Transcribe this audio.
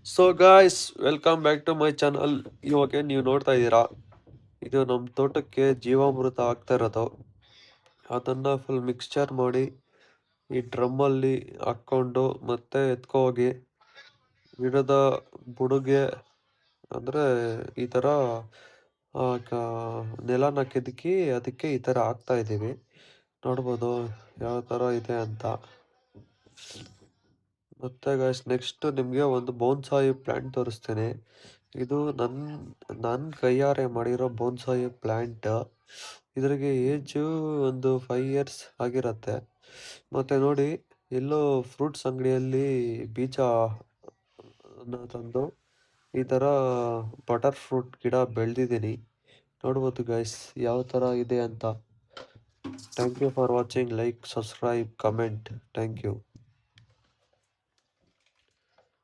So guys welcome back to my channel. ಇವಾಗ ನೀವು ನೋಡ್ತಾ ಇದ್ದೀರಾ, ಇದು ನಮ್ಮ ತೋಟಕ್ಕೆ ಜೀವಾಮೃತ ಆಗ್ತಾ ಇರೋದು. ಅದನ್ನು ಫುಲ್ ಮಿಕ್ಸ್ಚರ್ ಮಾಡಿ ಈ ಡ್ರಮ್ಮಲ್ಲಿ ಹಾಕ್ಕೊಂಡು ಮತ್ತೆ ಎತ್ಕೊ ಹೋಗಿ ಗಿಡದ ಬುಡಗೆ ಅಂದರೆ ಈ ಥರ ನೆಲನ ಕೆದಕಿ ಅದಕ್ಕೆ ಈ ಥರ ಹಾಕ್ತಾ ಇದ್ದೀವಿ. ನೋಡ್ಬೋದು ಯಾವ ಥರ ಇದೆ ಅಂತ. ಮತ್ತೆ ಗಾಯ್ಸ್ ನೆಕ್ಸ್ಟ್ ನಿಮಗೆ ಒಂದು ಬೋನ್ಸಾಯಿ ಪ್ಲ್ಯಾಂಟ್ ತೋರಿಸ್ತೇನೆ. ಇದು ನನ್ನ ಕೈಯಾರೆ ಮಾಡಿರೋ ಬೋನ್ಸಾಯಿ ಪ್ಲ್ಯಾಂಟ್. ಇದ್ರಿಗೆ ಏಜು ಒಂದು 5 ಇಯರ್ಸ್ ಆಗಿರತ್ತೆ. ಮತ್ತು ನೋಡಿ, ಎಲ್ಲೋ ಫ್ರೂಟ್ಸ್ ಅಂಗಡಿಯಲ್ಲಿ ಬೀಜ ತಂದು ಈ ಥರ ಬಟರ್ ಫ್ರೂಟ್ ಗಿಡ ಬೆಳೆದಿದ್ದೀನಿ. ನೋಡ್ಬೋದು ಗೈಸ್ ಯಾವ ಥರ ಇದೆ ಅಂತ. Thank you for watching. Like, subscribe, comment. Thank you.